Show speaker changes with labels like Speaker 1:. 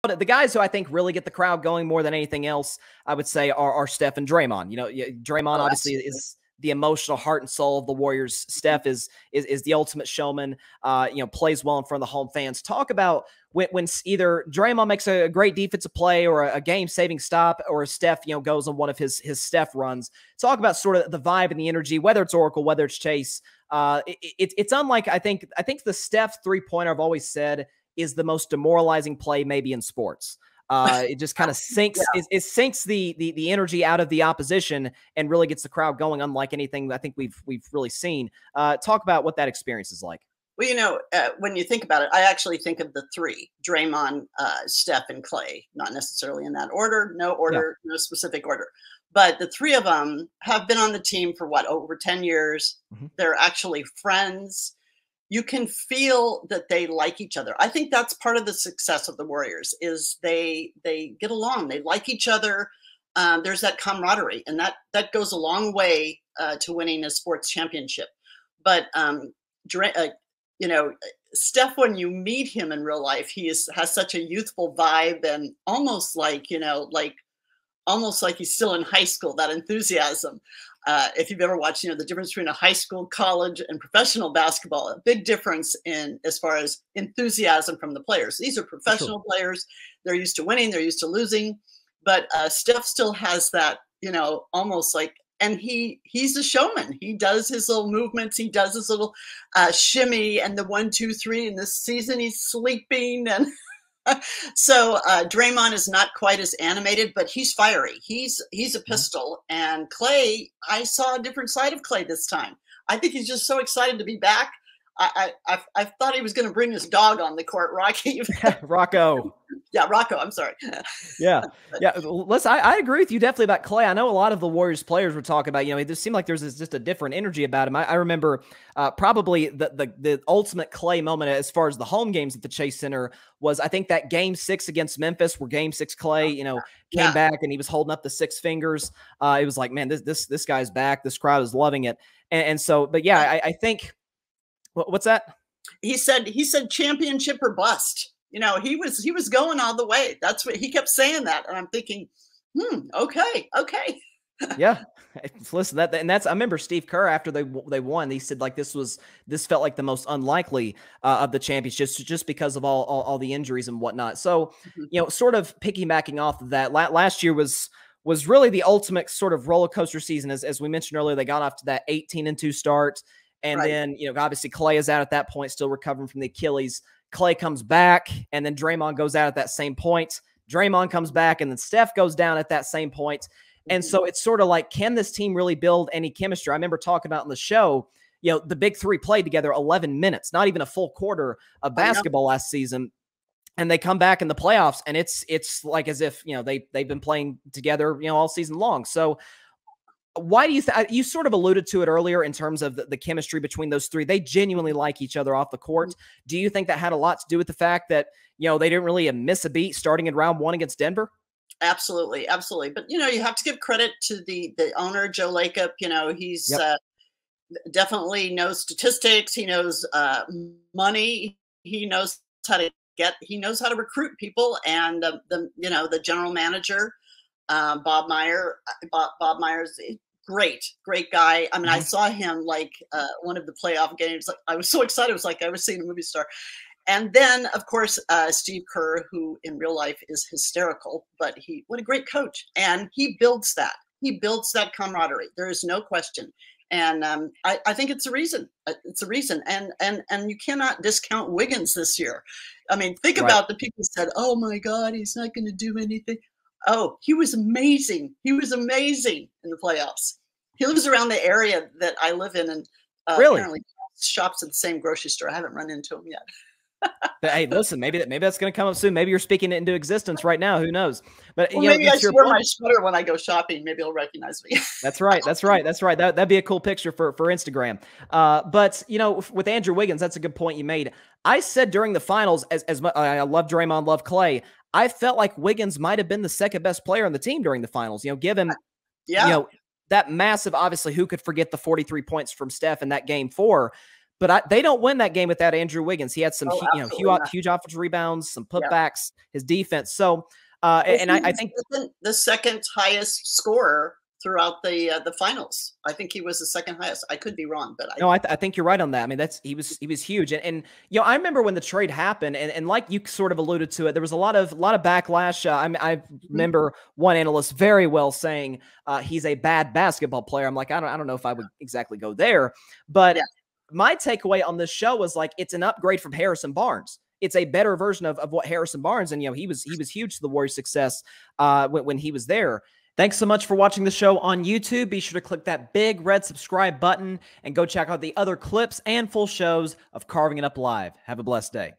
Speaker 1: the guys who I think really get the crowd going more than anything else, I would say, are Steph and Draymond. Draymond
Speaker 2: Oh,
Speaker 1: obviously
Speaker 2: absolutely.
Speaker 1: is the emotional heart and soul of the Warriors. Steph is the ultimate showman. Plays well in front of the home fans. Talk about when either Draymond makes a great defensive play or a game-saving stop, or Steph goes on one of his Steph runs. Talk about sort of the vibe and the energy, whether it's Oracle, whether it's Chase. It's unlike I think the Steph three-pointer I've always said is the most demoralizing play maybe in sports. It just kind of sinks.
Speaker 2: Yeah.
Speaker 1: It sinks the energy out of the opposition and really gets the crowd going, unlike anything I think we've really seen. Talk about what that experience is like.
Speaker 2: Well, when you think about it, I actually think of the three: Draymond, Steph, and Clay. Not necessarily in that order. No order. Yeah. No specific order. But the three of them have been on the team for over 10 years. Mm-hmm. They're actually friends. You can feel that they like each other. I think that's part of the success of the Warriors is they get along. They like each other. There's that camaraderie, and that goes a long way to winning a sports championship. But Steph, when you meet him in real life, has such a youthful vibe and almost like he's still in high school. That enthusiasm. If you've ever watched, the difference between a high school, college, and professional basketball, a big difference in as far as enthusiasm from the players. These are professional players. They're used to winning. They're used to losing. But Steph still has that, almost like, and he's a showman. He does his little movements. He does his little shimmy and the 1, 2, 3. And this season he's sleeping and. So Draymond is not quite as animated, but he's fiery. He's a pistol. And Clay, I saw a different side of Clay this time. I think he's just so excited to be back. I thought he was going to bring his dog on the court, Rocky.
Speaker 1: Rocco.
Speaker 2: Yeah, Rocco. I'm sorry.
Speaker 1: Yeah. Listen, I agree with you definitely about Clay. I know a lot of the Warriors players were talking about, it just seemed like there's just a different energy about him. I remember probably the ultimate Clay moment as far as the home games at the Chase Center was, I think, that Game 6 against Memphis, where Game 6 Clay, came back and he was holding up the 6 fingers. It was like, man, this guy's back. This crowd is loving it. And so, but yeah, I think. What's that?
Speaker 2: He said championship or bust. He was going all the way. That's what he kept saying that. And I'm thinking, okay.
Speaker 1: Yeah. Listen, I remember Steve Kerr after they won, he said like this felt like the most unlikely of the championships just because of all the injuries and whatnot. So, sort of piggybacking off of that, last year was really the ultimate sort of roller coaster season. As we mentioned earlier, they got off to that 18-2 start. And then, obviously Clay is out at that point, still recovering from the Achilles. Clay comes back, and then Draymond goes out at that same point. Draymond comes back, and then Steph goes down at that same point. And so it's sort of like, can this team really build any chemistry? I remember talking about in the show, the big three played together 11 minutes, not even a full quarter of basketball last season. And they come back in the playoffs, and it's like as if, they've been playing together, all season long. So why do you you sort of alluded to it earlier in terms of the chemistry between those three? They genuinely like each other off the court. Do you think that had a lot to do with the fact that, they didn't really miss a beat starting in round 1 against Denver?
Speaker 2: Absolutely. But, you have to give credit to the owner, Joe Lacob. He's definitely knows statistics. He knows money. He knows how to recruit people. And the general manager, Bob Myers, great guy. I mean, I saw him like one of the playoff games. I was so excited. It was like I was seeing a movie star. And then, of course, Steve Kerr, who in real life is hysterical, but what a great coach. And he builds that. He builds that camaraderie. There is no question. And I think it's a reason. It's a reason. And you cannot discount Wiggins this year. I mean, think about the people who said, oh, my God, he's not going to do anything. Oh, he was amazing. He was amazing in the playoffs. He lives around the area that I live in and apparently shops at the same grocery store. I haven't run into him yet.
Speaker 1: Hey, listen, maybe that's going to come up soon. Maybe you're speaking it into existence right now. Who knows? But
Speaker 2: maybe I should wear my sweater when I go shopping. Maybe he'll recognize me.
Speaker 1: That's right. That'd be a cool picture for Instagram. But with Andrew Wiggins, that's a good point you made. I said during the finals, as much I love Draymond, love Clay, I felt like Wiggins might have been the second best player on the team during the finals. Given that massive, obviously, who could forget the 43 points from Steph in that game 4? But they don't win that game without Andrew Wiggins. He had some,
Speaker 2: Oh, absolutely not.
Speaker 1: huge offensive rebounds, some
Speaker 2: Yeah.
Speaker 1: putbacks, his defense. So,
Speaker 2: Well,
Speaker 1: and I think
Speaker 2: the second highest scorer throughout the finals. I think he was the second highest. I could be wrong, but
Speaker 1: no, I think you're right on that. I mean, he was huge, and I remember when the trade happened, and like you sort of alluded to it, there was a lot of backlash. I remember one analyst very well saying he's a bad basketball player. I'm like, I don't know if I would exactly go there, but
Speaker 2: yeah.
Speaker 1: My takeaway on this show was like it's an upgrade from Harrison Barnes. It's a better version of what Harrison Barnes, and he was huge to the Warriors' success when he was there. Thanks so much for watching the show on YouTube. Be sure to click that big red subscribe button and go check out the other clips and full shows of Carving It Up Live. Have a blessed day.